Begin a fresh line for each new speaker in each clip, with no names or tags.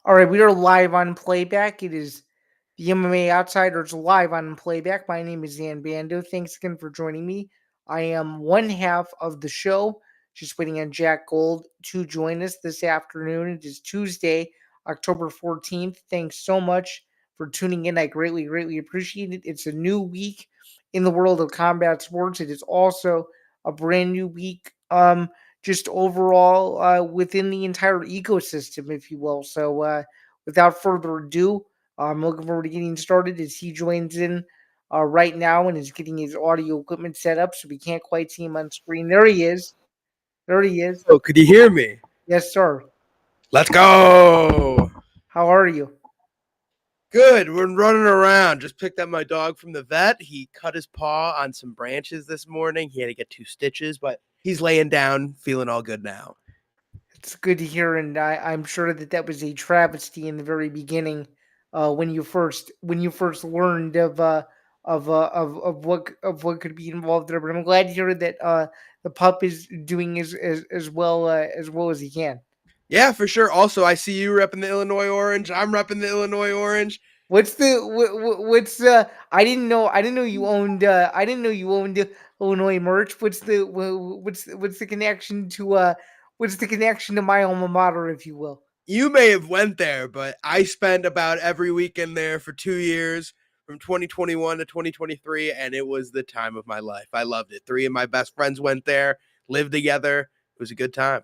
All right, we are live on playback. It is the MMA Outsiders live on playback. My name is Dan Bando. Thanks again for joining me. I am one half of the show, just waiting on Jack Gold to join us this afternoon. It is Tuesday, October 14th. Thanks so much for tuning in. I greatly, greatly appreciate it. It's a new week in the world of combat sports. It is also a brand new week. Just overall within the entire ecosystem, if you will. So, without further ado, I'm looking forward to getting started as he joins in right now and is getting his audio equipment set up. So we can't quite see him on screen. There he is. There he is.
Oh, could you hear me?
Yes, sir.
Let's go.
How are you?
Good. We're running around. Just picked up my dog from the vet. He cut his paw on some branches this morning. He had to get 2 stitches, but he's laying down, feeling all good now.
It's good to hear, and I'm sure that that was a travesty in the very beginning, when you first learned of what could be involved there. But I'm glad to hear that the pup is doing as well as he can.
Yeah, for sure. Also, I see you repping the Illinois orange. I'm repping the Illinois orange.
What's the what's I didn't know you owned Illinois merch. What's the connection to my alma mater, if you will?
You may have went there, but I spent about every weekend there for 2 years from 2021 to 2023, and it was the time of my life. I loved it. 3 of my best friends went there, lived together. It was a good time.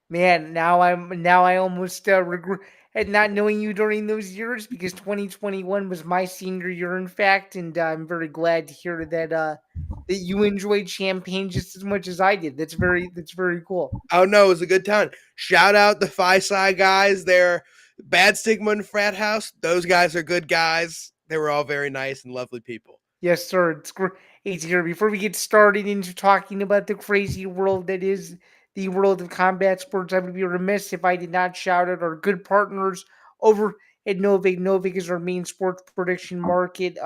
Man, now I almost regret not knowing you during those years because 2021 was my senior year, in fact, and I'm very glad to hear that you enjoyed champagne just as much as I did. That's very cool.
Oh no, it was a good time. Shout out the Phi Psi guys. They're bad stigma in frat house. Those guys are good guys. They were all very nice and lovely people.
Yes, sir. It's great to hear. Before we get started into talking about the crazy world that is the world of combat sports, I would be remiss if I did not shout out our good partners over at Novig. Novig is our main sports prediction market,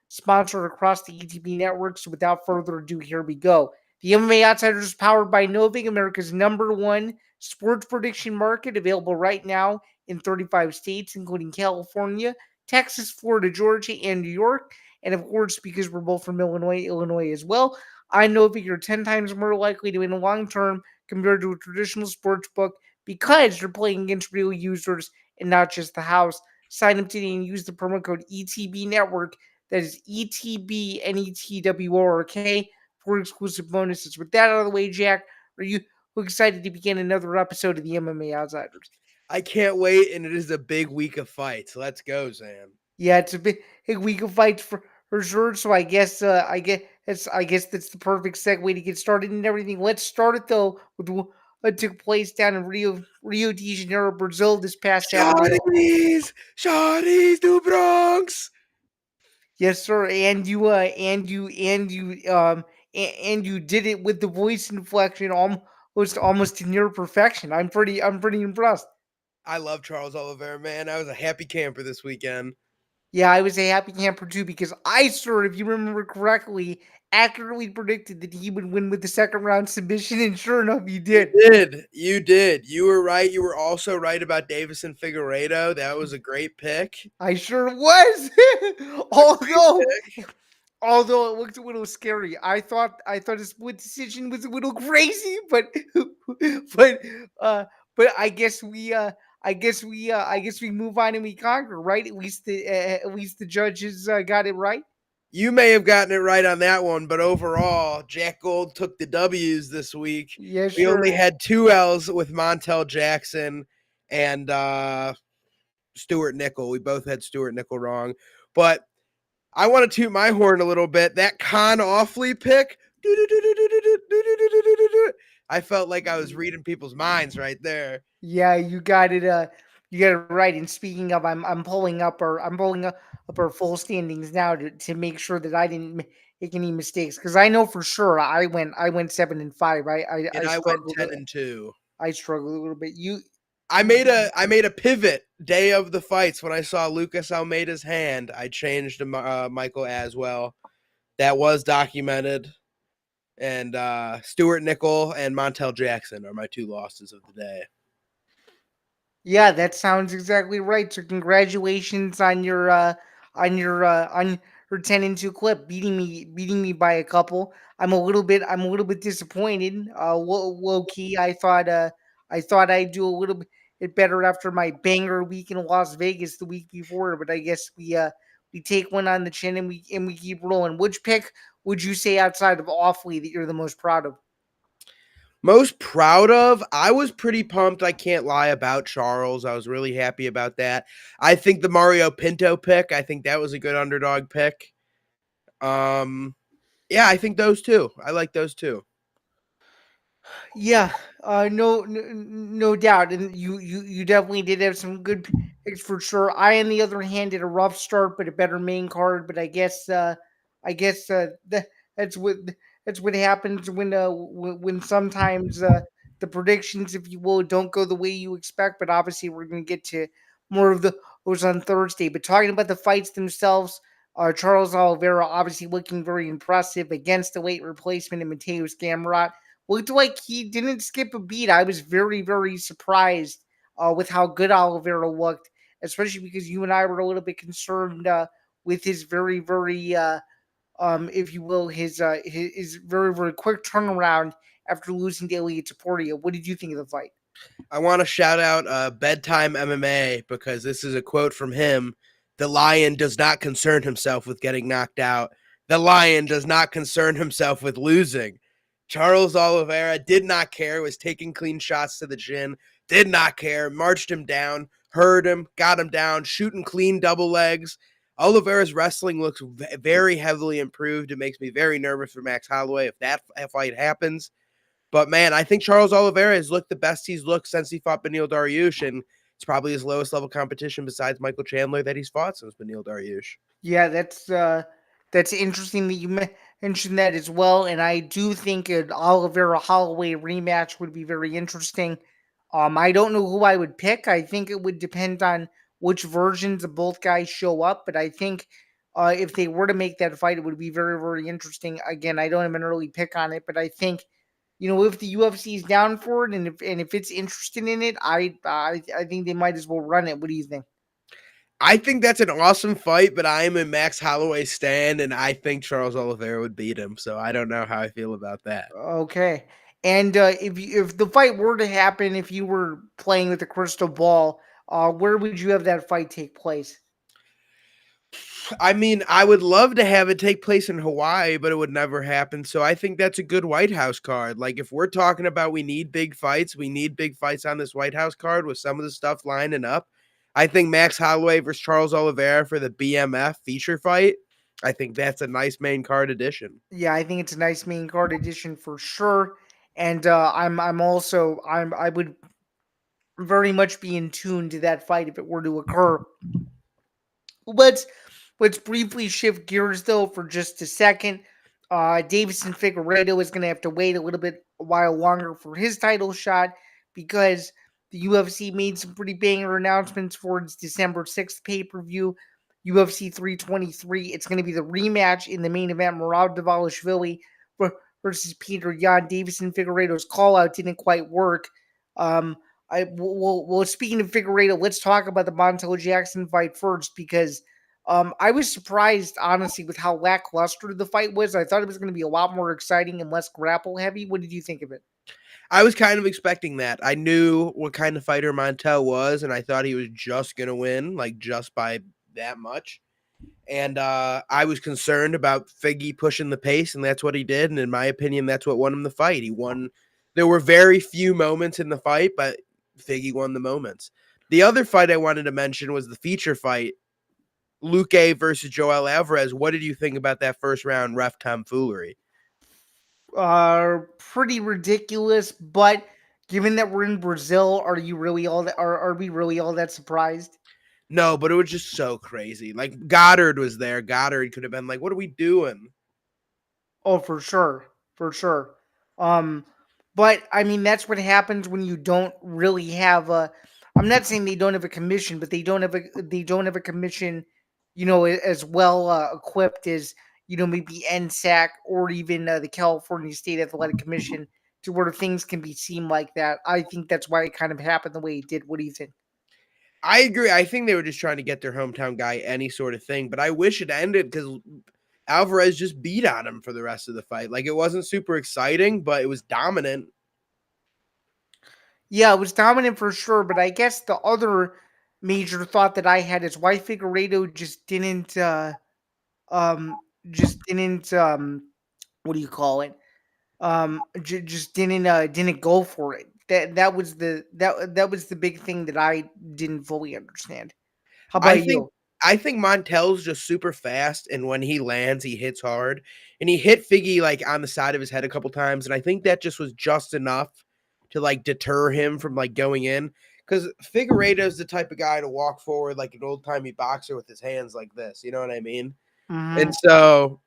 sponsored across the ETB network. So without further ado, here we go. The MMA Outsiders is powered by Novig, America's number one sports prediction market, available right now in 35 states, including California, Texas, Florida, Georgia, and New York. And of course, because we're both from Illinois as well, I know that you're 10 times more likely to win long term compared to a traditional sports book because you're playing against real users and not just the house. Sign up today and use the promo code ETB Network. That is ETBNETWORK for exclusive bonuses. With that out of the way, Jack, are you excited to begin another episode of the MMA Outsiders?
I can't wait, and it is a big week of fights. Let's go, Sam.
Yeah, it's a big week of fights for sure. So I guess that's the perfect segue to get started and everything. Let's start it though with what took place down in Rio de Janeiro, Brazil this past Saturday.
Shawty's, do Bronx.
Yes, sir. And you did it with the voice inflection almost to near perfection. I'm pretty impressed.
I love Charles Oliveira, man. I was a happy camper this weekend.
Yeah, I was a happy camper too because I, sir, if you remember correctly, accurately predicted that he would win with the second round submission, and sure enough, he
You
did.
did. You did. You were right. You were also right about Davison Figueiredo. That was a great pick.
I sure was. although, although it looked a little scary, I thought his split decision was a little crazy, but uh, but I guess we move on and we conquer, right? At least the judges got it right.
You may have gotten it right on that one, but overall, Jack Gold took the W's this week.
Yeah,
We only
sure.
had 2 L's with Montel Jackson and Stuart Nickel. We both had Stuart Nickel wrong. But I want to toot my horn a little bit. That Con Offley pick, I felt like I was reading people's minds right there.
Yeah, you got it. You got it right. And speaking of, I'm pulling up our full standings now to make sure that I didn't make any mistakes because I know for sure I went 7-5. I
And I went
struggled.
10 and 2.
I struggled a little bit. You
I made a pivot day of the fights when I saw Lucas Almeida's hand. I changed to Michael Aswell. That was documented. And Stuart Nickel and Montel Jackson are my 2 losses of the day.
Yeah, that sounds exactly right. So congratulations on your 10-2 clip, beating me by a couple. I'm a little bit disappointed. Low key, I thought I'd do a little bit better after my banger week in Las Vegas the week before, but I guess we take one on the chin and we keep rolling. Which pick would you say outside of Awfully that you're the most proud of?
Most proud of, I was pretty pumped, I can't lie, about Charles. I was really happy about that. I think the Mario Pinto pick, I think that was a good underdog pick. Um, yeah, I think those two. I like those two.
Yeah, no doubt, and you definitely did have some good picks for sure. I, on the other hand, did a rough start, but a better main card. But I guess that's what that's what happens when sometimes the predictions, if you will, don't go the way you expect. But obviously, we're going to get to more of those on Thursday. But talking about the fights themselves. Charles Oliveira obviously looking very impressive against the late replacement in Mateus Gamrot looked like he didn't skip a beat. I was very, very surprised with how good Oliveira looked, especially because you and I were a little bit concerned with his very, very, if you will, his very, very quick turnaround after losing to Elliot Taportia. What did you think of the fight?
I want to shout out Bedtime MMA because this is a quote from him. The lion does not concern himself with getting knocked out. The lion does not concern himself with losing. Charles Oliveira did not care, was taking clean shots to the chin, did not care, marched him down, heard him, got him down, shooting clean double legs. Oliveira's wrestling looks very heavily improved. It makes me very nervous for Max Holloway if that fight happens. But man, I think Charles Oliveira has looked the best he's looked since he fought Beneil Dariush, and it's probably his lowest level competition besides Michael Chandler that he's fought since Beneil Dariush.
Yeah, that's interesting that you mentioned that as well, and I do think an Oliveira Holloway rematch would be very interesting. I don't know who I would pick. I think it would depend on which versions of both guys show up, but I think if they were to make that fight, it would be very, very interesting. Again, I don't have an early pick on it, but I think if the UFC is down for it and if it's interested in it, I think they might as well run it. What do you think?
I think that's an awesome fight, but I am a Max Holloway stan, and I think Charles Oliveira would beat him. So I don't know how I feel about that.
Okay. And if the fight were to happen, if you were playing with a crystal ball, where would you have that fight take place?
I mean, I would love to have it take place in Hawaii, but it would never happen. So I think that's a good White House card. Like, if we're talking about we need big fights, we need big fights on this White House card with some of the stuff lining up. I think Max Holloway versus Charles Oliveira for the BMF feature fight. I think that's a nice main card addition.
Yeah, I think it's a nice main card addition for sure. And I would very much be in tune to that fight if it were to occur. Let's let's briefly shift gears though for just a second. Davison Figueredo is going to have to wait a while longer for his title shot because the UFC made some pretty banger announcements for its December 6th pay per view, UFC 323. It's going to be the rematch in the main event, Murad Dvalishvili versus Peter Yan. Davison Figueredo's call out didn't quite work. Um, well, speaking of Figueredo, let's talk about the Montel Jackson fight first because I was surprised, honestly, with how lackluster the fight was. I thought it was going to be a lot more exciting and less grapple heavy. What did you think of it?
I was kind of expecting that. I knew what kind of fighter Montel was, and I thought he was just going to win, like just by that much. And I was concerned about Figgy pushing the pace, and that's what he did. And in my opinion, that's what won him the fight. He won. There were very few moments in the fight, but Figgy won the moments. The other fight I wanted to mention was the feature fight, Luque versus Joel Alvarez. What did you think about that first round ref tomfoolery?
Pretty ridiculous, but given that we're in Brazil, are we really all that surprised?
No, but it was just so crazy. Like Goddard was there. Goddard could have been like, "What are we doing?"
Oh, for sure, for sure. Um, but I mean, that's what happens when you don't really have a. I'm not saying they don't have a commission, but they don't have a commission, as well equipped as maybe NSAC or even the California State Athletic Commission to where things can be seen like that. I think that's why it kind of happened the way it did. What do you think?
I agree. I think they were just trying to get their hometown guy any sort of thing, but I wish it ended because Alvarez just beat on him for the rest of the fight. Like, it wasn't super exciting, but it was dominant.
Yeah, it was dominant for sure, but I guess the other major thought that I had is why Figueiredo um just didn't what do you call it? Just didn't go for it. That was the big thing that I didn't fully understand. How
I
about
think
you?
I think Montel's just super fast, and when he lands, he hits hard. And he hit Figgy like on the side of his head a couple times, and I think that just was just enough to like deter him from like going in. Because Figueiredo's the type of guy to walk forward like an old timey boxer with his hands like this. You know what I mean? And
Hmm.
so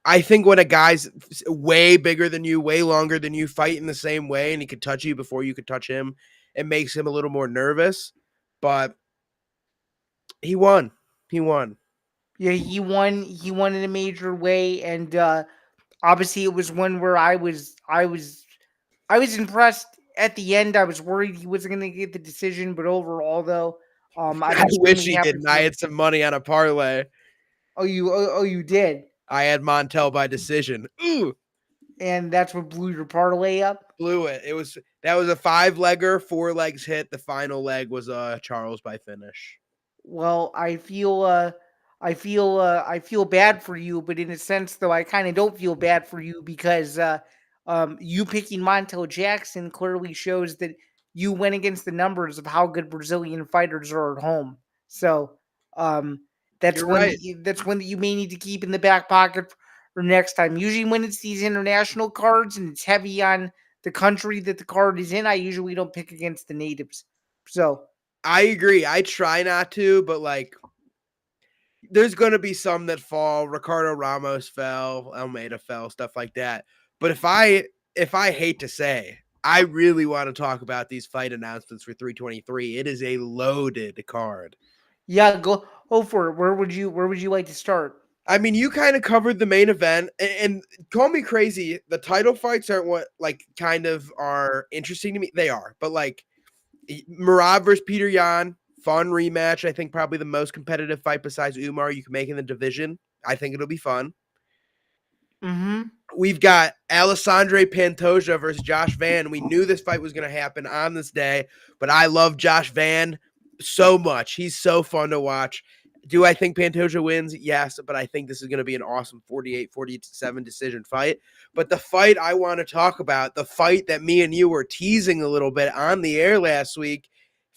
I think when a guy's way bigger than you, way longer than you, fighting the same way, and he could touch you before you could touch him, it makes him a little more nervous. But he won. He won.
Yeah, he won. He won in a major way, and obviously it was one where I was impressed at the end. I was worried he wasn't going to get the decision, but overall, though, I'm
I wish
extremely
he
happy
didn't. I
for him.
had some money on a parlay.
Oh, you did,
I had Montel by decision. Ooh,
and that's what blew your parlay up.
blew it. That was a 5-legger, 4 legs hit. The final leg was Charles by finish.
Well, I feel bad for you, but in a sense, though, I kind of don't feel bad for you because you picking Montel Jackson clearly shows that you went against the numbers of how good Brazilian fighters are at home. So um,
You're right.
that's one that you may need to keep in the back pocket for next time. Usually, when it's these international cards and it's heavy on the country that the card is in, I usually don't pick against the natives. So.
I agree. I try not to, but like there's gonna be some that fall. Ricardo Ramos fell, Almeida fell, stuff like that. But if I hate to say, I really want to talk about these fight announcements for 323. It is a loaded card.
Yeah, go for it. Where would you like to start?
I mean, you kind of covered the main event, and call me crazy. The title fights aren't what like kind of are interesting to me. They are, but like Murad versus Peter Yan, fun rematch. I think probably the most competitive fight besides Umar you can make in the division. I think it'll be fun.
Mm-hmm.
We've got Alessandre Pantoja versus Josh Van. We knew this fight was going to happen on this day, but I love Josh Van so much. He's so fun to watch. Do I think Pantoja wins? Yes, but I think this is going to be an awesome 48-47 decision fight. But the fight I want to talk about, the fight that me and you were teasing a little bit on the air last week,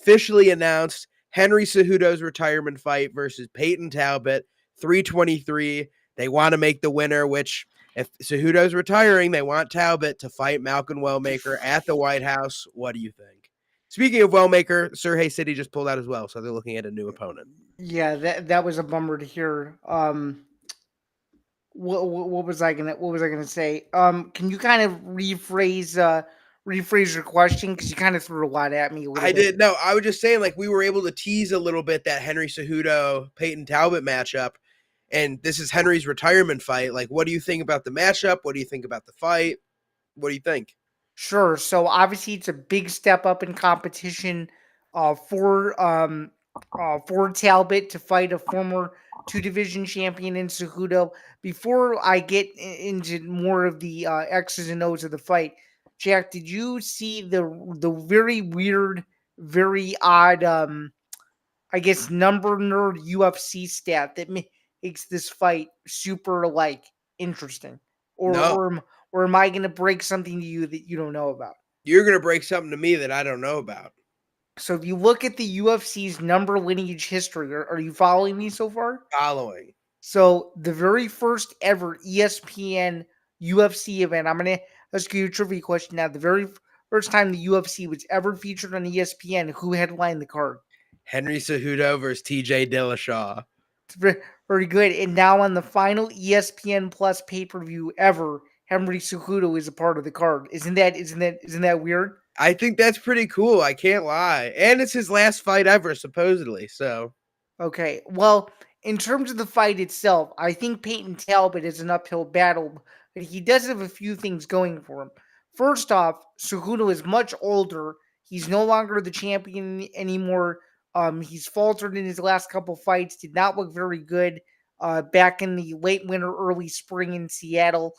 officially announced Henry Cejudo's retirement fight versus Peyton Talbot, 323. They want to make the winner, which if Cejudo's retiring, they want Talbot to fight Malcolm Wellmaker at the White House. What do you think? Speaking of Wellmaker, Surrey City just pulled out as well, so they're looking at a new opponent.
Yeah, that was a bummer to hear. What was I gonna say? Can you kind of rephrase your question because you kind of threw a lot at me a little
I
bit.
did no. I was just saying, like we were able to tease a little bit that Henry Cejudo Peyton Talbot matchup, and this is Henry's retirement fight. Like, what do you think about the matchup? What do you think about the fight? What do you think?
Sure. So obviously, it's a big step up in competition uh, for um, for Talbot to fight a former two division champion in Cejudo. Before I get into more of the X's and O's of the fight, Jack, did you see the very weird, very odd, I guess, number nerd UFC stat that makes this fight super like interesting,
No,
or am I going to break something to you that you don't know about?
you're gonna break something to me that I don't know about.
So if you look at the UFC's number lineage history, are you following me so far?
Following
So the very first ever ESPN UFC event, I'm gonna ask you a trivia question now. The very first time the UFC was ever featured on ESPN, who headlined the card?
Henry Cejudo versus TJ Dillashaw.
It's very good. And now on the final ESPN Plus pay per view ever, Henry Cejudo is a part of the card. Isn't that weird?
I think that's pretty cool. I can't lie. And it's his last fight ever, supposedly. So
Okay. Well, in terms of the fight itself, I think Peyton Talbot is an uphill battle, but he does have a few things going for him. First off, Cejudo is much older. He's no longer the champion anymore. He's faltered in his last couple fights. Did not look very good back in the late winter, early spring in Seattle.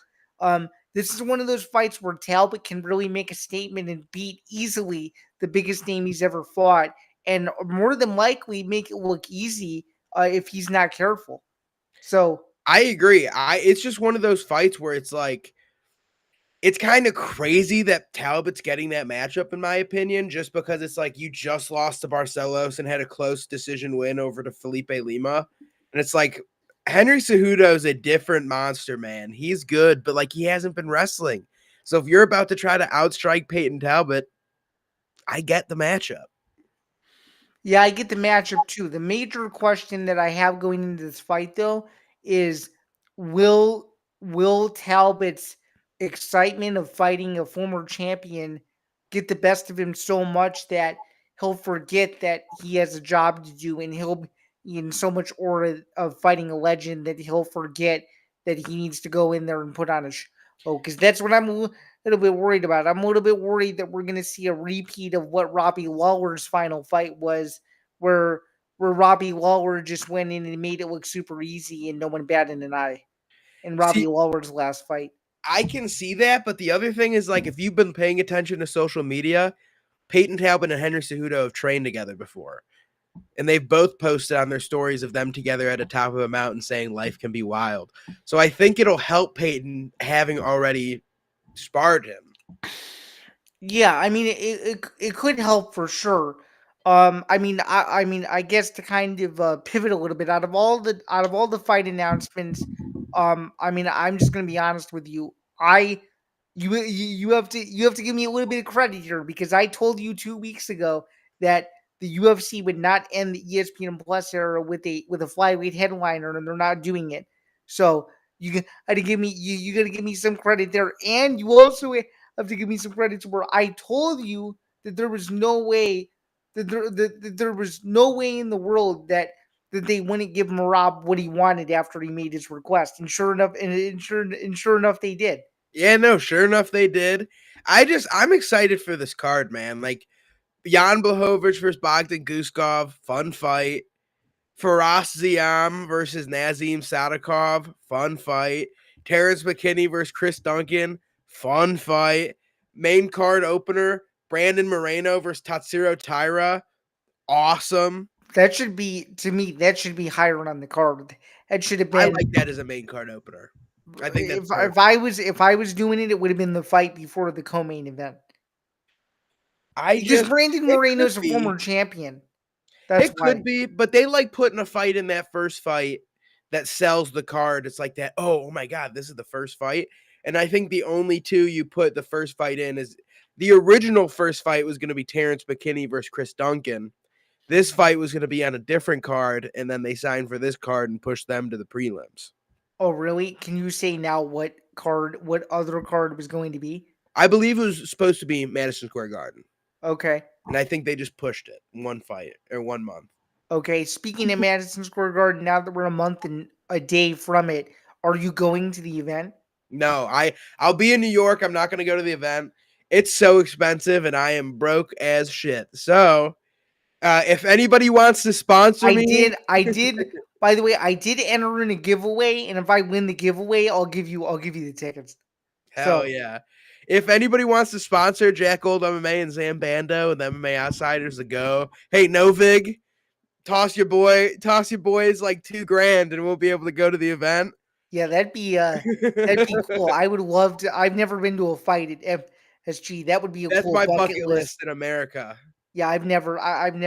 This is one of those fights where Talbot can really make a statement and beat easily the biggest name he's ever fought, and more than likely make it look easy if he's not careful. So
I agree. It's just one of those fights where it's like it's kind of crazy that Talbot's getting that matchup, in my opinion, just because it's like you just lost to Barcelos and had a close decision win over to Felipe Lima. And it's like Henry Cejudo is a different monster, man. He's good, but like he hasn't been wrestling. So if you're about to try to outstrike Peyton Talbot, I get the matchup.
yeah, I get the matchup too. The major question that I have going into this fight though is will will Talbot's excitement of fighting a former champion get the best of him so much that he'll forget that he has a job to do and he'll be in so much aura of fighting a legend that he'll forget that he needs to go in there and put on a show. Because that's what I'm a little bit worried about. I'm a little bit worried that we're going to see a repeat of what Robbie Lawler's final fight was, where Robbie Lawler just went in and made it look super easy and no one batted an eye in Robbie
See,
Lawler's last fight.
I can see that, but the other thing is like if you've been paying attention to social media, Peyton Talbot and Henry Cejudo have trained together before. And they've both posted on their stories of them together at the top of a mountain saying life can be wild. So I think it'll help Peyton having already sparred him.
Yeah, I mean it could help for sure. I guess to kind of pivot a little bit out of all the fight announcements, I'm just gonna be honest with you. You have to give me a little bit of credit here because I told you 2 weeks ago that the UFC would not end the ESPN Plus era with a flyweight headliner, and they're not doing it. So got to give me you got to give me some credit there, and you also have to give me some credit to where I told you that there was no way that there was no way in the world that they wouldn't give Marab what he wanted after he made his request, and sure enough, they did.
Yeah, no, sure enough, they did. I'm excited for this card, man. Like Jan Blachowicz versus Bogdan Guskov, fun fight. Faraz Ziam versus Nazim Sadikov, fun fight. Terrence McKinney versus Chris Duncan, fun fight. Main card opener, Brandon Moreno versus Tatsuro Taira, awesome.
That should be to me. That should be higher on the card. That should have
I
been
like that as a main card opener. I think that's
if I was doing it, it would have been the fight before the co-main event.
I
Because
just
Brandon
it could
Moreno's a
be.
former champion. That's
It
why.
could be, but they like putting a fight in that first fight that sells the card. It's like that, oh my God, this is the first fight. And I think the only two you put the first fight in is the original first fight was going to be Terrence McKinney versus Chris Duncan. This fight was going to be on a different card, and then they signed for this card and pushed them to the prelims.
Oh, really? Can you say now what other card was going to be?
I believe it was supposed to be Madison Square Garden,
Okay.
and I think they just pushed it in one fight or 1 month.
Okay. Speaking of Madison Square Garden, now that we're a month and a day from it, are you going to the event?
No, I'll be in New York. I'm not going to go to the event. It's so expensive, and I am broke as shit. So, if anybody wants to sponsor me,
I did. By the way, I did enter in a giveaway, and if I win the giveaway, I'll give you the tickets.
hell
So
yeah. If anybody wants to sponsor Jack Gold MMA and Zambando and the MMA Outsiders to go, hey Novig, toss your boys like $2,000 and we'll be able to go to the event.
yeah, that'd be cool. I would love to. I've never been to a fight at FSG. That would be a
That's
cool
my
bucket
bucket
list.
list in America.
Yeah, I've never. I've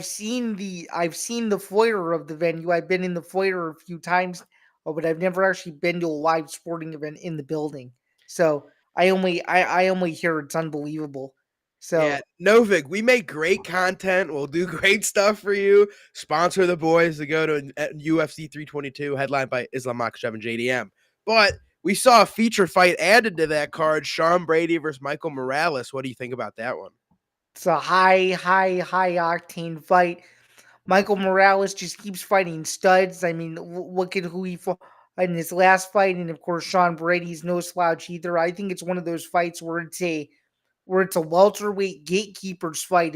seen the foyer of the venue. I've been in the foyer a few times, but I've never actually been to a live sporting event in the building. So I only hear it's unbelievable.
Yeah,
So
Novik, we make great content. We'll do great stuff for you. Sponsor the boys to go to UFC 322, headlined by Islam Makhachev and JDM. But we saw a feature fight added to that card: Sean Brady versus Michael Morales. What do you think about that one?
it's a high octane fight. Michael Morales just keeps fighting studs. I mean, look at who he fought in his last fight, and of course, Sean Brady's no slouch either. I think it's one of those fights where it's a welterweight gatekeepers fight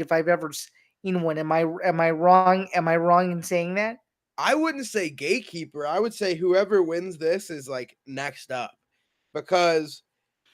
in one. Am I wrong? Am I wrong in saying that?
I wouldn't say gatekeeper. I would say whoever wins this is like next up because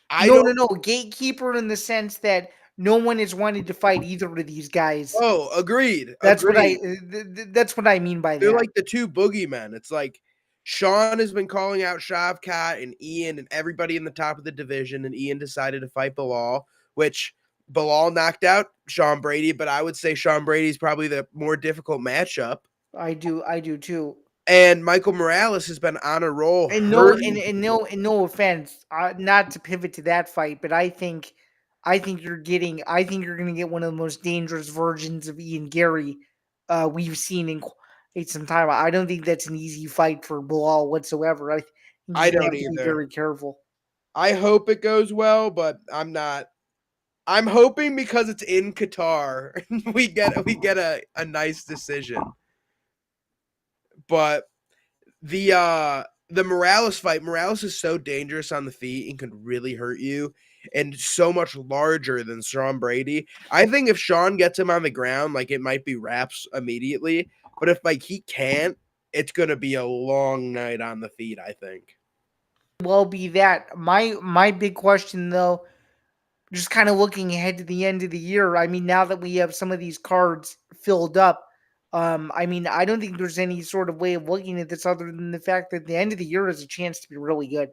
I
No, no,
don't.
no. Gatekeeper in the sense that no one has wanted to fight either of these guys.
Oh, agreed.
That's what I.
Agreed.
That's what I mean by
They're
that.
like the two boogeymen. It's like Sean has been calling out Shavkat and Ian and everybody in the top of the division, and Ian decided to fight Bilal, which Bilal knocked out Sean Brady, but I would say Sean Brady's probably the more difficult matchup.
I do too.
And Michael Morales has been on a roll,
And no,
hurting.
and no offense, not to pivot to that fight, but I think I think you're going to get one of the most dangerous versions of Ian Gary we've seen in quite some time. I don't think that's an easy fight for Bilal whatsoever. I think
I
he's going to
don't
have to be
either.
very careful.
I hope it goes well, but I'm not. I'm hoping because it's in Qatar, we get a nice decision. But the Morales fight, Morales is so dangerous on the feet and could really hurt you, and so much larger than Sean Brady. I think if Sean gets him on the ground, like it might be wraps immediately. But if like he can't, it's gonna be a long night on the feet, I think.
Well, be that my big question though, just kind of looking ahead to the end of the year. I mean, now that we have some of these cards filled up, I mean, I don't think there's any sort of way of looking at this other than the fact that the end of the year has a chance to be really good.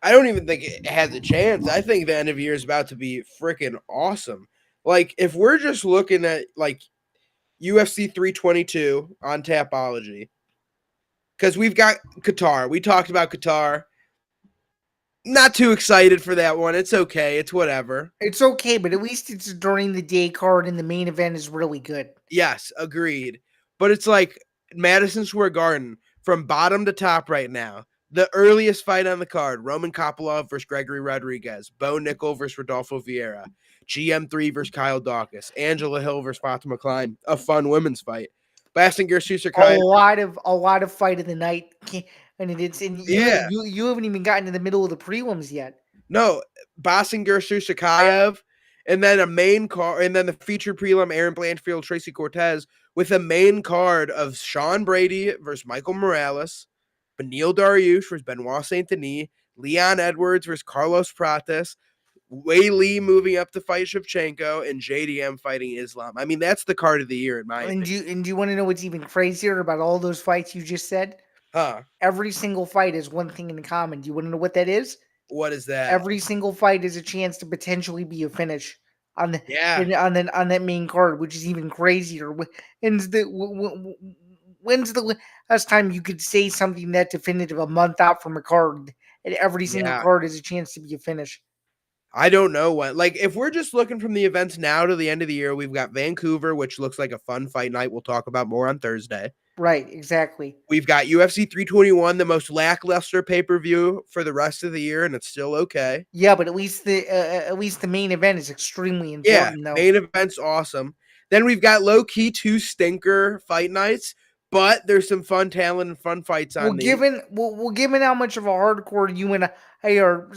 I don't even think it has a chance. I think the end of year is about to be freaking awesome. Like if we're just looking at like UFC 322 on Tapology, because we've got Qatar. We talked about Qatar. Not too excited for that one. It's okay. It's whatever.
It's okay, but at least it's during the day card, and the main event is really good.
Yes, agreed. But it's like Madison Square Garden from bottom to top right now. The earliest fight on the card: Roman Kopylov versus Gregory Rodriguez, Bo Nickel versus Rodolfo Vieira, GM3 versus Kyle Dawkins, Angela Hill versus Fatima Klein. A fun women's fight. Bastin Gersu Sakai.
A lot of fight of the night, and
Yeah.
you haven't even gotten to the middle of the prelims yet.
No, Basinger Susakayev, and then a main card, and then the featured prelim Aaron Blanchfield, Tracy Cortez, with a main card of Sean Brady versus Michael Morales, Beneil Dariush versus Benoit Saint Denis, Leon Edwards versus Carlos Prates, Wei Lee moving up to fight Shevchenko, and JDM fighting Islam. I mean, that's the card of the year, in my opinion.
And do you want to know what's even crazier about all those fights you just said?
Huh.
Every single fight has one thing in common. Do you want to know what that is?
What is that?
Every single fight is a chance to potentially be a finish on the
Yeah.
on that main card, which is even crazier. When's the last time you could say something that definitive a month out from a card, and every single
Yeah.
card is a chance to be a finish?
I don't know what. Like, if we're just looking from the events now to the end of the year, we've got Vancouver, which looks like a fun fight night. We'll talk about more on Thursday.
Right, exactly.
We've got UFC 321, the most lackluster pay-per-view for the rest of the year, and it's still okay.
Yeah, but at least the main event is extremely
Yeah,
important, though.
main event's awesome. Then we've got low-key 2 stinker fight nights, but there's some fun talent and fun fights on these.
Given how much of a hardcore you and I are,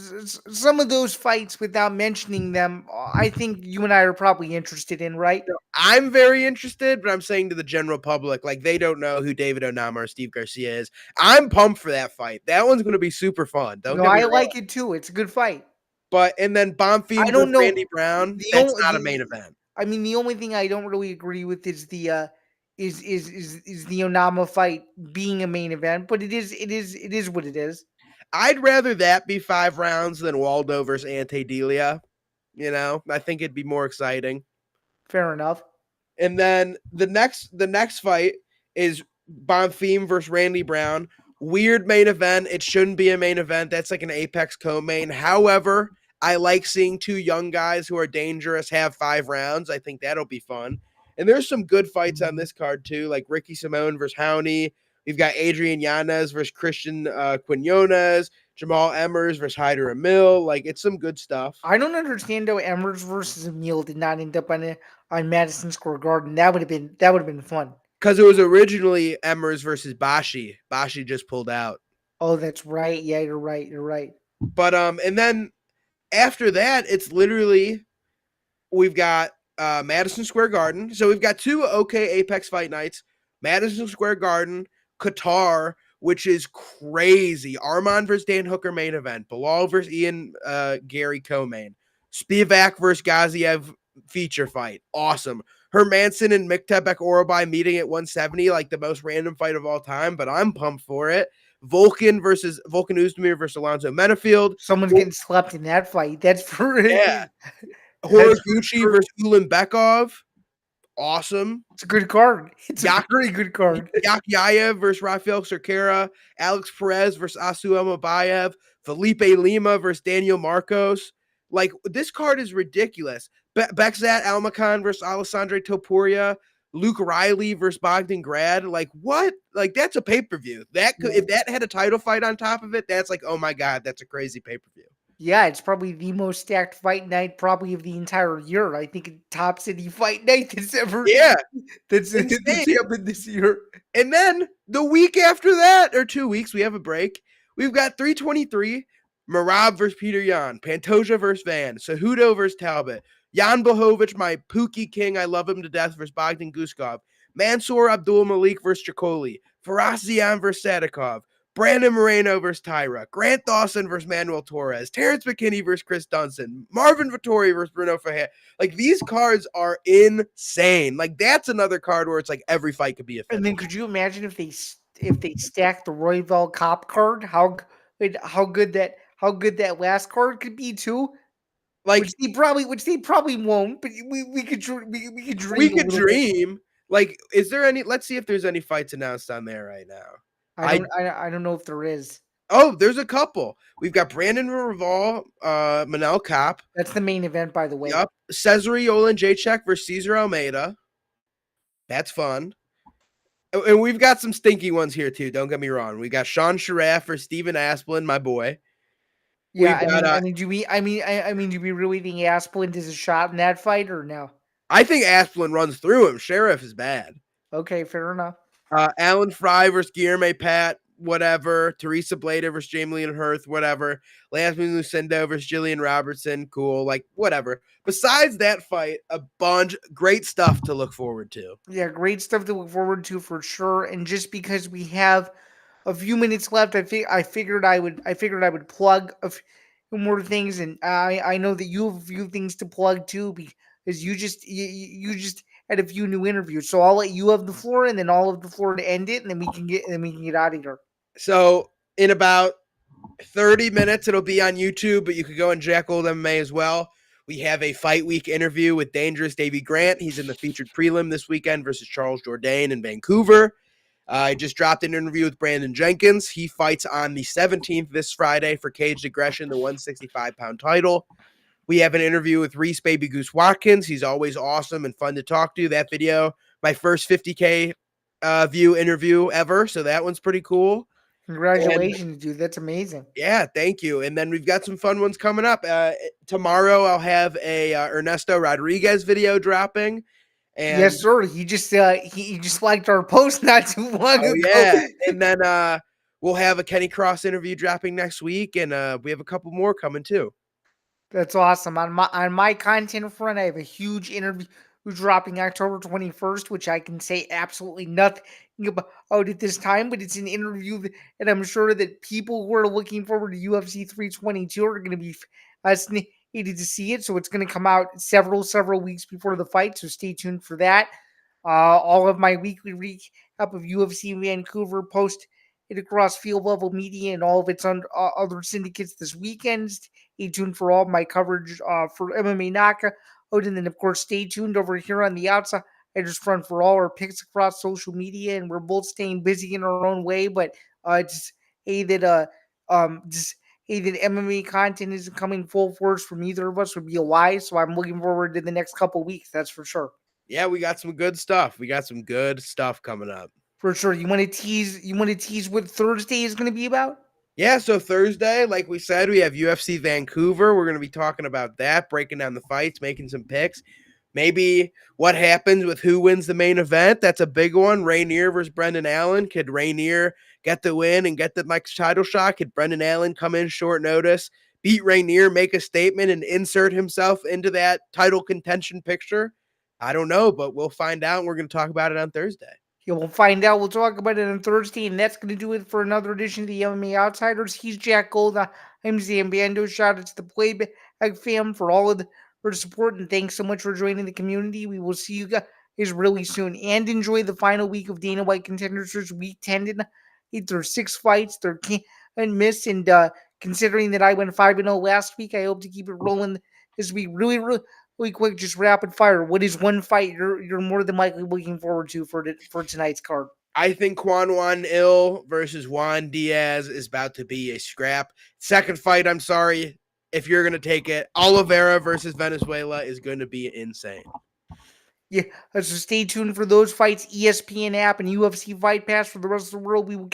some of those fights without mentioning them, I think you and I are probably interested in, right?
I'm very interested, but I'm saying to the general public, like they don't know who David Onama or Steve Garcia is. I'm pumped for that fight. That one's going to be super fun. Don't
No,
get me
I
wrong.
like it too. It's a good fight.
But and then
I
Bonfim
don't
versus
know
Randy Brown.
the
That's
only.
not a main event.
I mean, the only thing I don't really agree with is the is the Onama fight being a main event, but it is what it is.
I'd rather that be 5 rounds than Waldo versus Ante Delia. You know, I think it'd be more exciting.
Fair enough.
And then the next fight is Bonfim versus Randy Brown. Weird main event. It shouldn't be a main event. That's like an Apex co-main. However, I like seeing 2 young guys who are dangerous have 5 rounds. I think that'll be fun. And there's some good fights on this card too, like Ricky Simone versus Howney. We've got Adrian Yanez versus Christian Quinones, Jamal Emmers versus Hyder Emil. Like, it's some good stuff.
I don't understand how Emmers versus Emil did not end up on Madison Square Garden. That would have been fun.
Because it was originally Emmers versus Bashi. Bashi just pulled out.
Oh, that's right. Yeah, you're right. You're right.
But and then after that, it's literally we've got Madison Square Garden. So we've got two okay Apex fight nights. Madison Square Garden, Qatar, which is crazy. Arman versus Dan Hooker main event. Bilal versus Ian Gary co-main. Spivak versus Gaziev feature fight. Awesome. Hermanson and Miktebek Orobai meeting at 170, like the most random fight of all time, but I'm pumped for it. Volkan Oezdemir versus Alonzo Menafield.
Someone's getting slept in that fight. That's for
Yeah.
That's
Horiguchi versus Ulanbekov. Awesome.
It's a good card. It's a very good card.
Yakyayev versus Rafael Cerqueira. Alex Perez versus Asu Elmabayev. Felipe Lima versus Daniel Marcos. Like, this card is ridiculous. Bekzat Almakan versus Alessandro Topuria. Luke Riley versus Bogdan Grad. Like, what? Like, that's a pay-per-view. If that had a title fight on top of it, that's like, oh my God, that's a crazy pay-per-view.
Yeah, it's probably the most stacked fight night probably of the entire year. I think it tops any fight night that's ever that's happened this year.
And then the week after that, or 2 weeks, we have a break. We've got 323, Marab versus Peter Yan, Pantoja versus Van, Cejudo versus Talbot, Jan Blachowicz, my Pookie King, I love him to death, versus Bogdan Guskov, Mansour Abdul Malik versus Chikoli, Faraz Zian versus Sadikov, Brandon Moreno versus Tyra, Grant Dawson versus Manuel Torres, Terrence McKinney versus Chris Dunson, Marvin Vittori versus Bruno Fahet. Like, these cards are insane. Like, that's another card where it's like every fight could be a finish.
And then could you imagine if they stacked the Royval Cop card? How good that last card could be too?
Like,
which they probably won't, but we could dream.
We could dream. Like, is there any? Let's see if there's any fights announced on there right now.
I don't know if there is.
Oh, there's a couple. We've got Brandon Raval, Manel Kopp.
That's the main event, by the way.
Yep. Cesar Yolan Jacek versus Cesar Almeida. That's fun. And we've got some stinky ones here too. Don't get me wrong. We got Sean Sharaf versus Steven Asplin, my boy.
Yeah, do we really think Asplin is a shot in that fight or no?
I think Asplin runs through him. Sheriff is bad.
Okay, fair enough.
Alan Fry versus Guillermo Pat, whatever. Teresa Blada versus Jamie Lynn Hirth, whatever. Lasmin Lucindo versus Jillian Robertson, cool, like whatever. Besides that fight, a bunch great stuff to look forward to.
Yeah, great stuff to look forward to for sure. And just because we have a few minutes left, I figured I would plug a few more things, and I know that you have a few things to plug too, because you just had a few new interviews. So I'll let you have the floor, and then I'll have the floor to end it, and then we can get out of here.
So in about 30 minutes, it'll be on YouTube, but you could go on Jack Old MMA as well. We have a fight week interview with Dangerous Davey Grant. He's in the featured prelim this weekend versus Charles Jourdain in Vancouver. I just dropped an interview with Brandon Jenkins. He fights on the 17th this Friday for Caged Aggression, the 165-pound title. We have an interview with Reese Baby Goose Watkins. He's always awesome and fun to talk to. That video, my first 50K view interview ever, so that one's pretty cool.
Congratulations, dude. That's amazing.
Yeah, thank you. And then we've got some fun ones coming up. Tomorrow I'll have a Ernesto Rodriguez video dropping. And
yes, sir. He just liked our post not too long ago.
Yeah, and then we'll have a Kenny Cross interview dropping next week, and we have a couple more coming too.
That's awesome. On my content front, I have a huge interview dropping October 21st, which I can say absolutely nothing about at this time, but it's an interview, and I'm sure that people who are looking forward to UFC 322 are going to be fascinated to see it. So it's going to come out several weeks before the fight, so stay tuned for that. All of my weekly recap of UFC Vancouver post it across Field Level Media and all of its other syndicates this weekend. Stay tuned for all of my coverage for MMA Knockout. And then, of course, stay tuned over here on the Outsiders front for all our picks across social media. And we're both staying busy in our own way, but that MMA content isn't coming full force from either of us would be a lie. So I'm looking forward to the next couple of weeks. That's for sure.
Yeah, we got some good stuff. We got some good stuff coming up.
For sure. You want to tease what Thursday is going to be about?
Yeah, so Thursday, like we said, we have UFC Vancouver. We're going to be talking about that, breaking down the fights, making some picks. Maybe what happens with who wins the main event. That's a big one. Rainier versus Brendan Allen. Could Rainier get the win and get the next title shot? Could Brendan Allen come in short notice, beat Rainier, make a statement, and insert himself into that title contention picture? I don't know, but we'll find out. And we're going to talk about it on Thursday.
Yeah, we'll find out. We'll talk about it on Thursday, and that's going to do it for another edition of the MMA Outsiders. He's Jack Gold. I'm Zambando. Shout out to the Playback fam for all of their support, and thanks so much for joining the community. We will see you guys really soon, and enjoy the final week of Dana White Contenders Series Week 10 tonight. There's 6 fights. They're can't miss, and considering that I went 5-0 last week, I hope to keep it rolling this week. Really quick, just rapid fire. What is one fight you're more than likely looking forward to for tonight's card?
I think Juan Il versus Juan Diaz is about to be a scrap. Second fight, I'm sorry if you're going to take it. Oliveira versus Venezuela is going to be insane.
Yeah, so stay tuned for those fights. ESPN app and UFC Fight Pass for the rest of the world. We will